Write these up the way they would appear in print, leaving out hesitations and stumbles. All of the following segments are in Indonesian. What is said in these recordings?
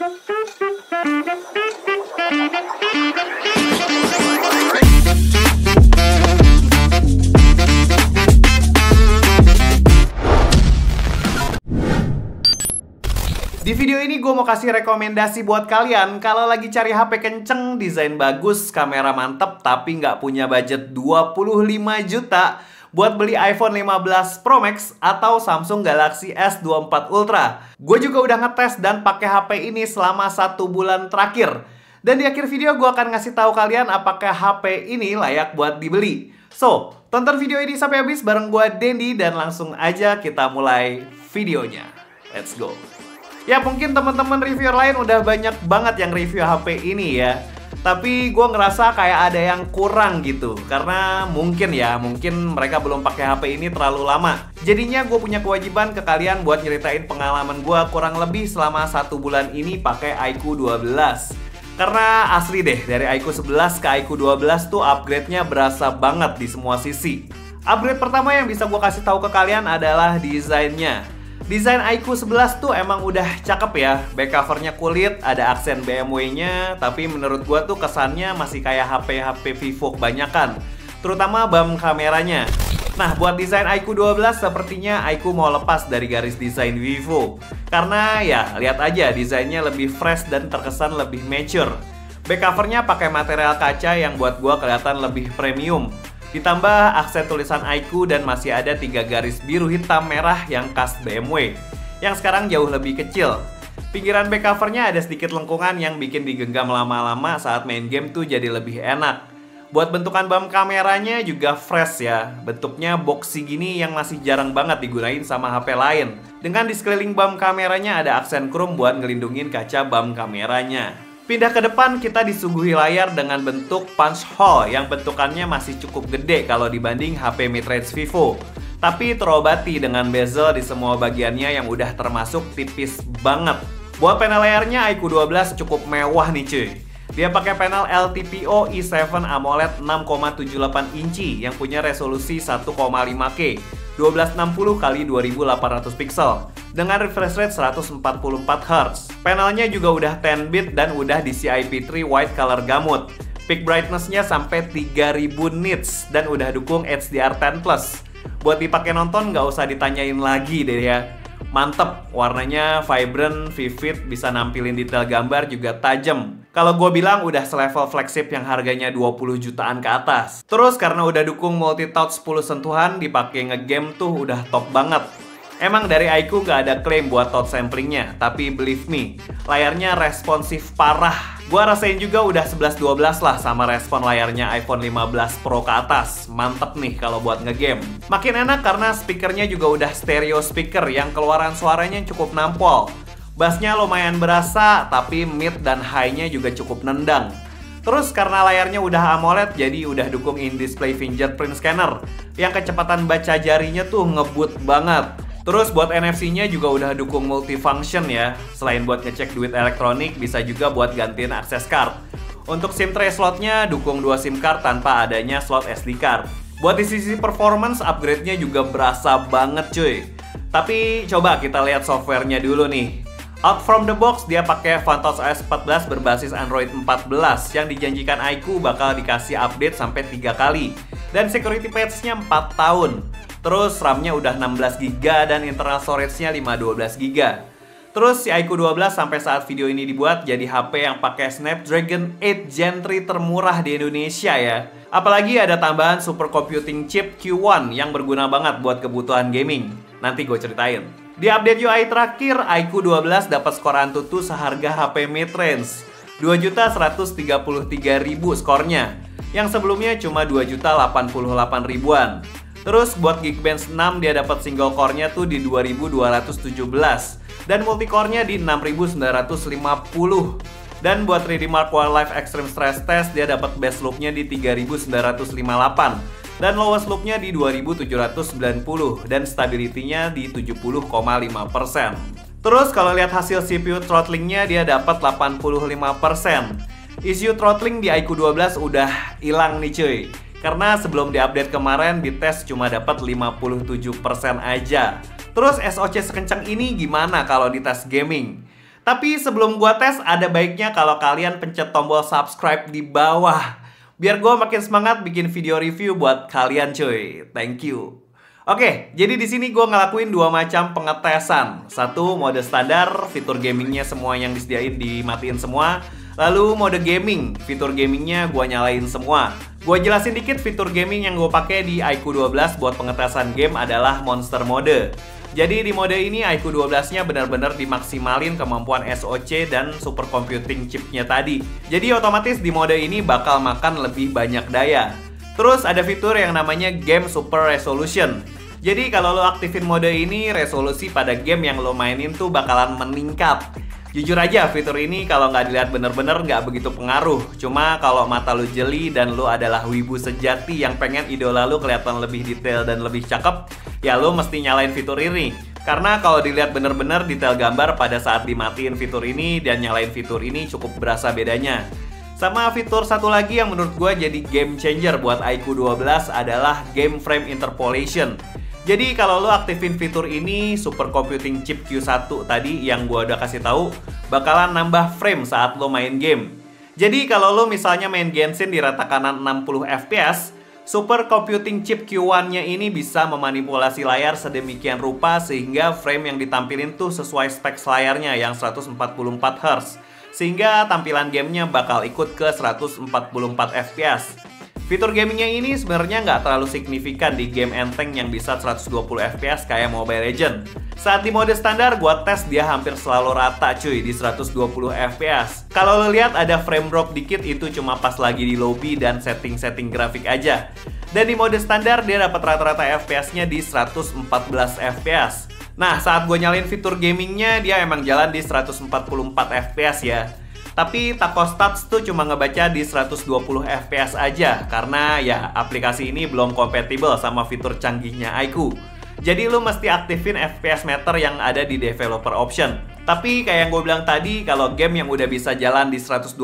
Di video ini gue mau kasih rekomendasi buat kalian kalau lagi cari HP kenceng, desain bagus, kamera mantep, tapi nggak punya budget 25 juta buat beli iPhone 15 Pro Max atau Samsung Galaxy S24 Ultra. Gue juga udah ngetes dan pakai HP ini selama 1 bulan terakhir. Dan di akhir video gue akan ngasih tahu kalian apakah HP ini layak buat dibeli. So, tonton video ini sampai habis bareng gue Dendi dan langsung aja kita mulai videonya. Let's go. Ya mungkin teman-teman reviewer lain udah banyak banget yang review HP ini ya. Tapi gue ngerasa kayak ada yang kurang gitu. Karena mungkin mereka belum pakai HP ini terlalu lama. Jadinya gue punya kewajiban ke kalian buat nyeritain pengalaman gue kurang lebih selama 1 bulan ini pakai iQOO 12. Karena asli deh, dari iQOO 11 ke iQOO 12 tuh upgrade-nya berasa banget di semua sisi. Upgrade pertama yang bisa gue kasih tahu ke kalian adalah desainnya. Desain iQOO 11 tuh emang udah cakep ya. Back covernya kulit, ada aksen BMW-nya. Tapi menurut gua tuh kesannya masih kayak HP-HP Vivo kebanyakan, terutama BAM kameranya. Nah, buat desain iQOO 12 sepertinya iQOO mau lepas dari garis desain Vivo. Karena ya, lihat aja desainnya lebih fresh dan terkesan lebih mature. Back covernya pakai material kaca yang buat gua kelihatan lebih premium. Ditambah aksen tulisan iQOO dan masih ada 3 garis biru hitam merah yang khas BMW, yang sekarang jauh lebih kecil. Pinggiran back covernya ada sedikit lengkungan yang bikin digenggam lama-lama saat main game tuh jadi lebih enak. Buat bentukan BAM kameranya juga fresh ya. Bentuknya boxy gini yang masih jarang banget digunain sama HP lain. Dengan di sekeliling BAM kameranya ada aksen chrome buat ngelindungin kaca BAM kameranya. Pindah ke depan, kita disuguhi layar dengan bentuk punch hole yang bentukannya masih cukup gede kalau dibanding HP mid-range Vivo. Tapi terobati dengan bezel di semua bagiannya yang udah termasuk tipis banget. Buat panel layarnya iQOO 12 cukup mewah nih cuy. Dia pakai panel LTPO i7 AMOLED 6,78 inci yang punya resolusi 1,5K 1260x2800 pixel dengan refresh rate 144Hz. Panelnya juga udah 10-bit dan udah di CIP3 white color gamut. Peak brightness-nya sampai 3000 nits dan udah dukung HDR10+. Buat dipakai nonton nggak usah ditanyain lagi deh ya. Mantep, warnanya vibrant, vivid, bisa nampilin detail gambar juga tajam. Kalau gue bilang udah selevel flagship yang harganya 20 jutaan ke atas. Terus karena udah dukung multi-touch 10 sentuhan, dipakai ngegame tuh udah top banget. Emang dari iQOO gak ada klaim buat touch samplingnya, tapi believe me, layarnya responsif parah. Gua rasain juga udah 11-12 lah sama respon layarnya iPhone 15 Pro ke atas. Mantep nih kalau buat ngegame. Makin enak karena speakernya juga udah stereo speaker yang keluaran suaranya cukup nampol. Bassnya lumayan berasa, tapi mid dan high-nya juga cukup nendang. Terus karena layarnya udah AMOLED, jadi udah dukung in-display fingerprint scanner yang kecepatan baca jarinya tuh ngebut banget. Terus buat NFC-nya juga udah dukung multifunction ya. Selain buat ngecek duit elektronik, bisa juga buat gantiin akses card. Untuk SIM tray slotnya dukung 2 SIM card tanpa adanya slot SD card. Buat di sisi performance, upgrade-nya juga berasa banget cuy. Tapi coba kita lihat softwarenya dulu nih. Out from the box, dia pakai Phantos OS 14 berbasis Android 14 yang dijanjikan iQOO bakal dikasih update sampai 3 kali. Dan security patch-nya 4 tahun. Terus RAM-nya udah 16GB dan internal storage-nya 512GB. Terus si iQOO 12 sampai saat video ini dibuat jadi HP yang pakai Snapdragon 8 Gen 3 termurah di Indonesia ya. Apalagi ada tambahan super computing chip Q1 yang berguna banget buat kebutuhan gaming. Nanti gue ceritain. Di update UI terakhir, iQOO 12 dapat skor Antutu seharga HP mid-range. 2.133.000 skornya. Yang sebelumnya cuma 2.088.000-an. Terus buat Geekbench 6 dia dapat single core-nya tuh di 2217 dan multi-core-nya di 6950. Dan buat 3D Mark Wildlife Extreme Stress Test dia dapat base loop-nya di 3958 dan lowest loop-nya di 2790 dan stability-nya di 70,5%. Terus kalau lihat hasil CPU throttling-nya dia dapat 85%. Isu throttling di iQOO 12 udah hilang nih cuy. Karena sebelum diupdate kemarin dites cuma dapat 57% aja. Terus SoC sekencang ini gimana kalau di tes gaming? Tapi sebelum gua tes, ada baiknya kalau kalian pencet tombol subscribe di bawah. Biar gua makin semangat bikin video review buat kalian cuy. Thank you. Oke, jadi di sini gua ngelakuin dua macam pengetesan. Satu, mode standar, fitur gamingnya semua yang disediain dimatiin semua. Lalu mode gaming, fitur gamingnya gua nyalain semua. Gua jelasin dikit fitur gaming yang gue pakai di iQOO 12 buat pengetesan game adalah Monster Mode. Jadi di mode ini iQOO 12-nya benar-benar dimaksimalin kemampuan SoC dan supercomputing chipnya tadi. Jadi otomatis di mode ini bakal makan lebih banyak daya. Terus ada fitur yang namanya Game Super Resolution. Jadi kalau lo aktifin mode ini, resolusi pada game yang lo mainin tuh bakalan meningkat. Jujur aja, fitur ini kalau nggak dilihat bener-bener nggak begitu pengaruh. Cuma kalau mata lu jeli dan lu adalah wibu sejati yang pengen idola lu kelihatan lebih detail dan lebih cakep, ya lu mesti nyalain fitur ini. Karena kalau dilihat bener-bener detail gambar pada saat dimatiin fitur ini dan nyalain fitur ini cukup berasa bedanya. Sama fitur satu lagi yang menurut gue jadi game changer buat iQOO 12 adalah Game Frame Interpolation. Jadi kalau lo aktifin fitur ini, supercomputing chip Q1 tadi yang gua udah kasih tahu bakalan nambah frame saat lo main game. Jadi kalau lo misalnya main Genshin di rata kanan 60 fps, supercomputing chip Q1-nya ini bisa memanipulasi layar sedemikian rupa sehingga frame yang ditampilin tuh sesuai specs layarnya yang 144 Hz. Sehingga tampilan gamenya bakal ikut ke 144 fps. Fitur gamingnya ini sebenarnya nggak terlalu signifikan di game enteng yang bisa 120 fps kayak Mobile Legends. Saat di mode standar, gua tes dia hampir selalu rata cuy di 120 fps. Kalau lo lihat ada frame drop dikit itu cuma pas lagi di lobby dan setting-setting grafik aja. Dan di mode standar dia dapat rata-rata fps-nya di 114 fps. Nah, saat gue nyalain fitur gamingnya dia emang jalan di 144 fps ya. Tapi Taco Stats tuh cuma ngebaca di 120 fps aja karena ya aplikasi ini belum kompatibel sama fitur canggihnya iQOO. Jadi lu mesti aktifin FPS meter yang ada di developer option. Tapi kayak yang gue bilang tadi, kalau game yang udah bisa jalan di 120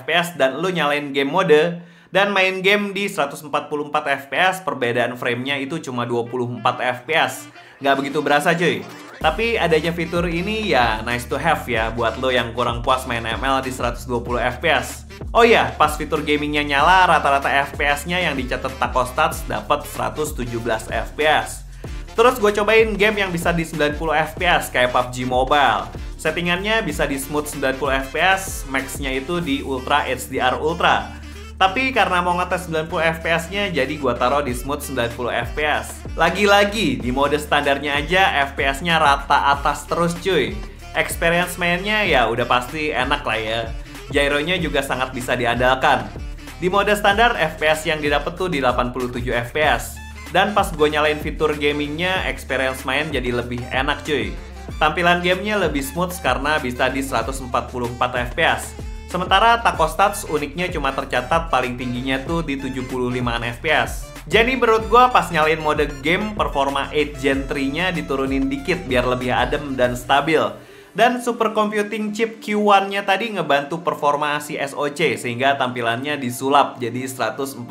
fps dan lu nyalain game mode dan main game di 144 fps, perbedaan framenya itu cuma 24 fps. Nggak begitu berasa cuy. Tapi adanya fitur ini ya nice to have ya buat lo yang kurang puas main ML di 120 fps. Oh iya, pas fitur gamingnya nyala, rata-rata fps-nya yang dicatat Taco Stats dapat 117 fps. Terus gue cobain game yang bisa di 90 fps kayak PUBG Mobile. Settingannya bisa di smooth 90 fps, max-nya itu di Ultra HDR Ultra. Tapi karena mau ngetes 90 fps-nya, jadi gua taruh di smooth 90 fps. Lagi-lagi, di mode standarnya aja fps-nya rata atas terus cuy. Experience mainnya ya udah pasti enak lah ya. Gyronya juga sangat bisa diandalkan. Di mode standar, fps yang didapat tuh di 87 fps. Dan pas gua nyalain fitur gamingnya, experience main jadi lebih enak cuy. Tampilan gamenya lebih smooth karena bisa di 144 fps. Sementara Taco Stats uniknya cuma tercatat paling tingginya tuh di 75an fps. Jadi menurut gua pas nyalain mode game, performa 8 Gen 3-nya diturunin dikit biar lebih adem dan stabil. Dan supercomputing chip Q1-nya tadi ngebantu performa si SoC sehingga tampilannya disulap jadi 144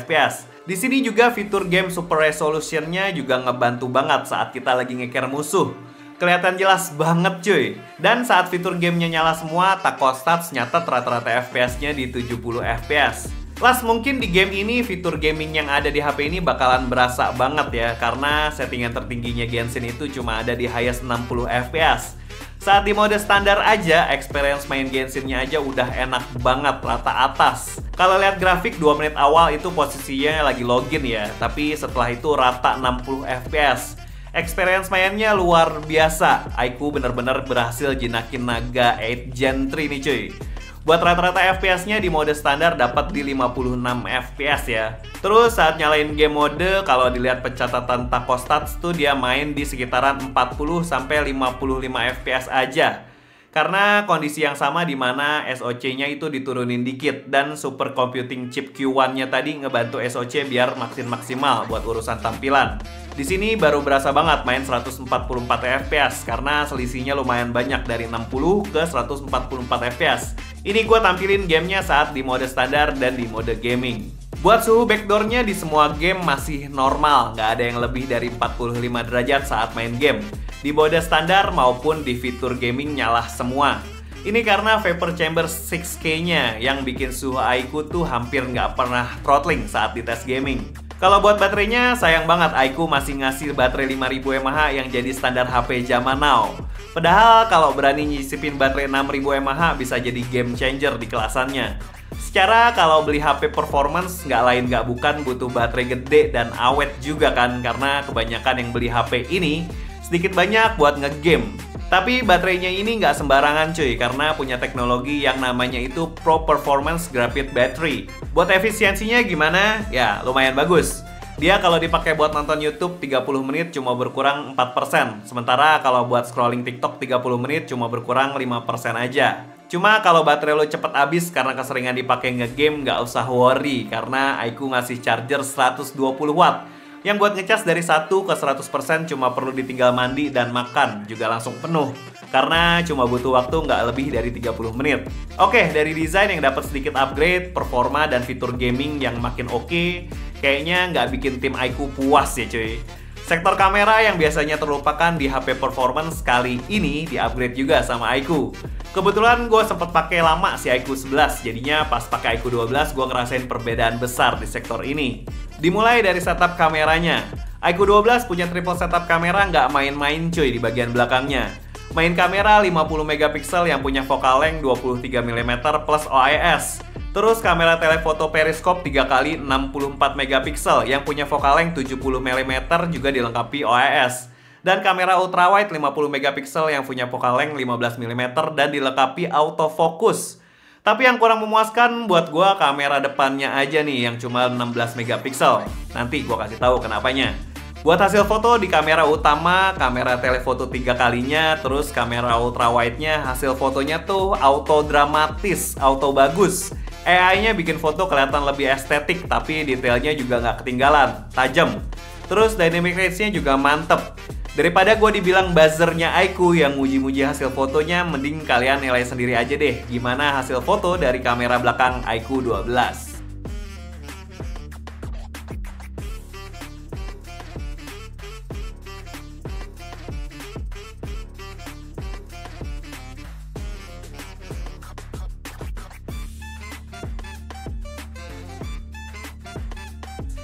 fps. Di sini juga fitur game super resolution-nya juga ngebantu banget saat kita lagi ngeker musuh. Kelihatan jelas banget cuy. Dan saat fitur gamenya nyala semua, Taco Stats nyatet rata-rata fps-nya di 70 fps. Plus mungkin di game ini fitur gaming yang ada di HP ini bakalan berasa banget ya, karena settingan tertingginya Genshin itu cuma ada di highest 60 fps. Saat di mode standar aja, experience main Genshin-nya aja udah enak banget, rata atas. Kalau lihat grafik 2 menit awal itu posisinya lagi login ya, tapi setelah itu rata 60 fps. Experience mainnya luar biasa. iQOO bener-bener berhasil jinakin naga 8 Gen 3 nih cuy. Buat rata-rata fps-nya di mode standar dapat di 56 fps ya. Terus saat nyalain game mode, kalau dilihat pencatatan Taco Stats tuh dia main di sekitaran 40 sampai 55 fps aja. Karena kondisi yang sama di mana SoC-nya itu diturunin dikit dan supercomputing chip Q1-nya tadi ngebantu SoC biar maksimal buat urusan tampilan. Di sini baru berasa banget main 144 fps karena selisihnya lumayan banyak dari 60 ke 144 fps. Ini gue tampilin gamenya saat di mode standar dan di mode gaming. Buat suhu backdoornya di semua game masih normal, nggak ada yang lebih dari 45 derajat saat main game. Di mode standar maupun di fitur gaming nyala semua. Ini karena vapor chamber 6K-nya yang bikin suhu iQOO tuh hampir nggak pernah throttling saat di tes gaming. Kalau buat baterainya, sayang banget iQOO masih ngasih baterai 5000 mAh yang jadi standar HP zaman now. Padahal kalau berani nyisipin baterai 6000 mAh bisa jadi game changer di kelasannya. Secara kalau beli HP performance nggak lain nggak bukan butuh baterai gede dan awet juga kan, karena kebanyakan yang beli HP ini sedikit banyak buat ngegame. Tapi baterainya ini nggak sembarangan cuy, karena punya teknologi yang namanya itu Pro Performance Graphite Battery. Buat efisiensinya gimana? Ya lumayan bagus. Dia kalau dipakai buat nonton YouTube 30 menit cuma berkurang 4%. Sementara kalau buat scrolling TikTok 30 menit cuma berkurang 5% aja. Cuma kalau baterai lo cepet habis karena keseringan dipakai ngegame, nggak usah worry karena iQOO ngasih charger 120 watt yang buat ngecas dari 1 ke 100% cuma perlu ditinggal mandi dan makan juga langsung penuh karena cuma butuh waktu nggak lebih dari 30 menit. Oke, dari desain yang dapat sedikit upgrade, performa dan fitur gaming yang makin oke, kayaknya nggak bikin tim iQOO puas ya cuy. Sektor kamera yang biasanya terlupakan di HP performance kali ini di-upgrade juga sama iQOO. Kebetulan gue sempet pakai lama si iQOO 11, jadinya pas pakai iQOO 12 gue ngerasain perbedaan besar di sektor ini. Dimulai dari setup kameranya. iQOO 12 punya triple setup kamera nggak main-main cuy di bagian belakangnya. Main kamera 50 megapiksel yang punya focal length 23 mm plus OIS. Terus kamera telefoto periskop 3x 64 megapiksel yang punya focal length 70 mm juga dilengkapi OIS. Dan kamera ultrawide 50 megapiksel yang punya focal length 15 mm dan dilengkapi autofocus. Tapi yang kurang memuaskan buat gua kamera depannya aja nih yang cuma 16 megapiksel. Nanti gua kasih tahu kenapanya. Buat hasil foto di kamera utama, kamera telefoto 3 kalinya, terus kamera ultrawide-nya hasil fotonya tuh auto dramatis, auto bagus. AI-nya bikin foto kelihatan lebih estetik, tapi detailnya juga nggak ketinggalan, tajam. Terus dynamic range-nya juga mantep. Daripada gue dibilang buzzernya iQOO yang muji-muji hasil fotonya, mending kalian nilai sendiri aja deh gimana hasil foto dari kamera belakang iQOO 12.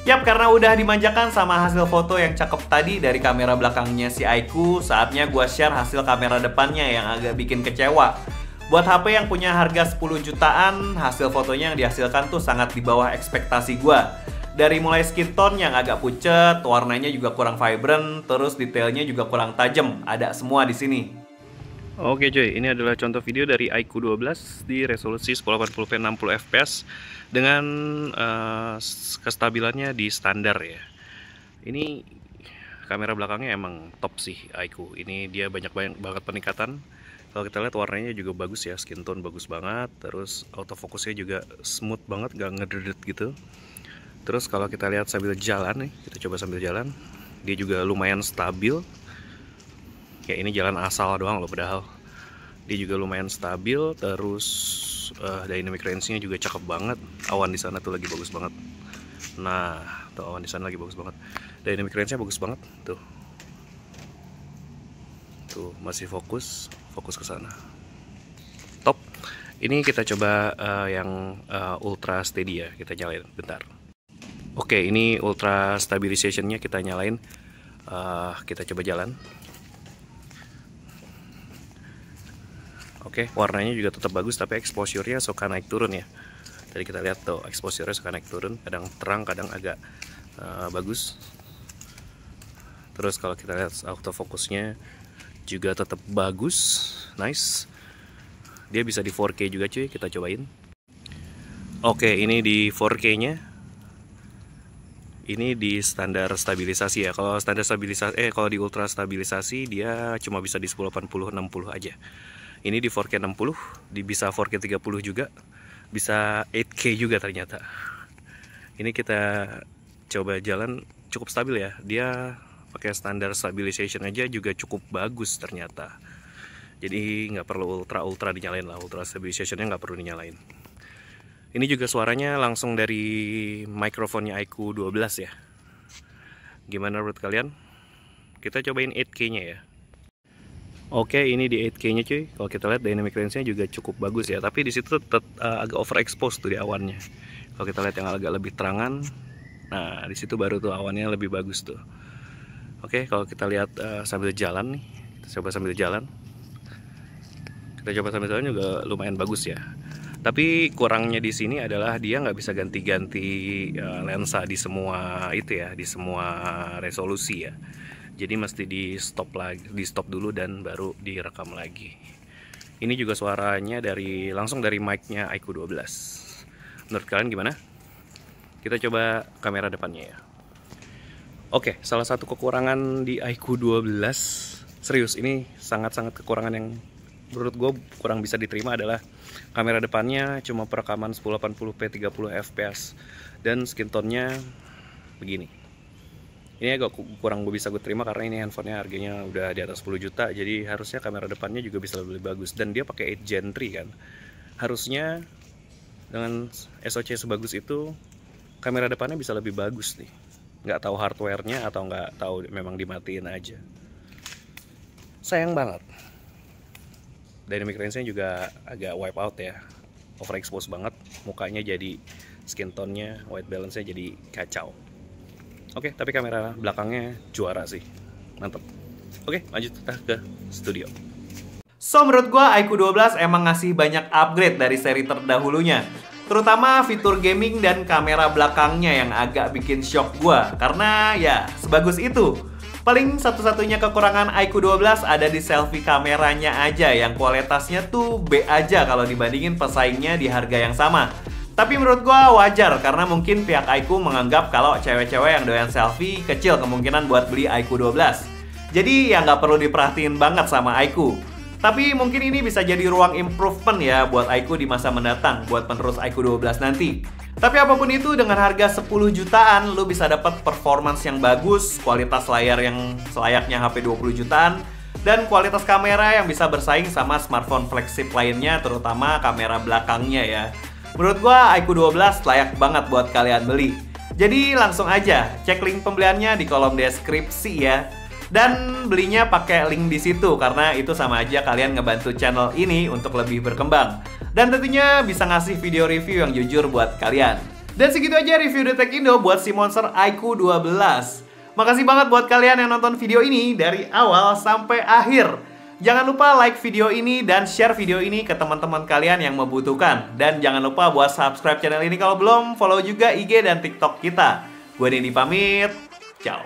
Yap, karena udah dimanjakan sama hasil foto yang cakep tadi dari kamera belakangnya si iQOO, saatnya gue share hasil kamera depannya yang agak bikin kecewa. Buat HP yang punya harga 10 jutaan, hasil fotonya yang dihasilkan tuh sangat di bawah ekspektasi gue. Dari mulai skin tone yang agak pucet, warnanya juga kurang vibrant, terus detailnya juga kurang tajam, ada semua di sini. Oke cuy, ini adalah contoh video dari iQOO 12 di resolusi 1080p 60 fps dengan kestabilannya di standar ya. Ini kamera belakangnya emang top sih iQOO. Ini dia banyak banget peningkatan. Kalau kita lihat warnanya juga bagus ya, skin tone bagus banget. Terus autofocusnya juga smooth banget, gak ngedredet gitu. Terus kalau kita lihat sambil jalan nih, kita coba sambil jalan, dia juga lumayan stabil. Ya ini jalan asal doang loh, padahal dia juga lumayan stabil. Terus dynamic range-nya juga cakep banget. Awan di sana tuh lagi bagus banget. Nah, tuh awan di sana lagi bagus banget. Dynamic range-nya bagus banget tuh. Tuh masih fokus ke sana. Top. Ini kita coba yang ultra steady ya, kita nyalain bentar. Oke, ini ultra stabilization-nya kita nyalain. Kita coba jalan. Oke, warnanya juga tetap bagus, tapi exposure-nya suka naik turun ya. Tadi kita lihat tuh, exposure-nya suka naik turun, kadang terang, kadang agak bagus. Terus kalau kita lihat autofocusnya juga tetap bagus, nice. Dia bisa di 4K juga cuy, kita cobain. Oke, ini di 4K-nya. Ini di standar stabilisasi ya. Kalau standar stabilisasi, kalau di ultra stabilisasi dia cuma bisa di 1080 60 aja. Ini di 4K 60, bisa 4K 30 juga, bisa 8K juga ternyata. Ini kita coba jalan cukup stabil ya. Dia pakai standar stabilization aja juga cukup bagus ternyata. Jadi nggak perlu ultra dinyalain lah, ultra stabilizationnya nggak perlu dinyalain. Ini juga suaranya langsung dari mikrofonnya iQOO 12 ya. Gimana menurut kalian? Kita cobain 8K-nya ya. Oke, ini di 8K-nya cuy. Kalau kita lihat dynamic range-nya juga cukup bagus ya. Tapi di situ tetap agak overexposed tuh di awannya. Kalau kita lihat yang agak lebih terangan, nah di situ baru tuh awannya lebih bagus tuh. Oke, kalau kita lihat sambil jalan nih, kita coba sambil jalan. Kita coba sambil jalan juga lumayan bagus ya. Tapi kurangnya di sini adalah dia nggak bisa ganti-ganti lensa di semua itu ya, di semua resolusi ya. Jadi mesti di stop lagi, di stop dulu dan baru direkam lagi. Ini juga suaranya langsung dari mic-nya iQOO 12. Menurut kalian gimana? Kita coba kamera depannya ya. Oke, salah satu kekurangan di iQOO 12, serius ini sangat-sangat kekurangan yang menurut gue kurang bisa diterima adalah kamera depannya cuma perekaman 1080p 30 fps dan skin tone-nya begini. Ini agak kurang bisa gue terima karena ini handphonenya harganya udah di atas 10 juta, jadi harusnya kamera depannya juga bisa lebih bagus. Dan dia pakai 8 Gen 3 kan, harusnya dengan SoC sebagus itu kamera depannya bisa lebih bagus nih. Nggak tahu hardware-nya atau nggak tahu memang dimatiin aja. Sayang banget. Dynamic range-nya juga agak wipe out ya, overexposed banget, mukanya jadi skin tone-nya, white balance-nya jadi kacau. Oke, tapi kamera belakangnya juara sih, mantep. Oke, lanjut kita ke studio. So, menurut gua iQOO 12 emang ngasih banyak upgrade dari seri terdahulunya, terutama fitur gaming dan kamera belakangnya yang agak bikin shock gua, karena ya sebagus itu. Paling satu-satunya kekurangan iQOO 12 ada di selfie kameranya aja yang kualitasnya tuh B aja kalau dibandingin pesaingnya di harga yang sama. Tapi menurut gua wajar karena mungkin pihak iQOO menganggap kalau cewek-cewek yang doyan selfie kecil kemungkinan buat beli iQOO 12. Jadi ya nggak perlu diperhatiin banget sama iQOO. Tapi mungkin ini bisa jadi ruang improvement ya buat iQOO di masa mendatang buat penerus iQOO 12 nanti. Tapi apapun itu, dengan harga 10 jutaan, lu bisa dapat performance yang bagus, kualitas layar yang selayaknya HP 20 jutaan, dan kualitas kamera yang bisa bersaing sama smartphone flagship lainnya, terutama kamera belakangnya ya. Menurut gua, iQOO 12 layak banget buat kalian beli. Jadi langsung aja, cek link pembeliannya di kolom deskripsi ya. Dan belinya pakai link di situ karena itu sama aja kalian ngebantu channel ini untuk lebih berkembang. Dan tentunya bisa ngasih video review yang jujur buat kalian. Dan segitu aja review The Tech Indo buat si monster iQOO 12. Makasih banget buat kalian yang nonton video ini dari awal sampai akhir. Jangan lupa like video ini dan share video ini ke teman-teman kalian yang membutuhkan. Dan jangan lupa buat subscribe channel ini kalau belum, follow juga IG dan TikTok kita. Gue Denny pamit, ciao.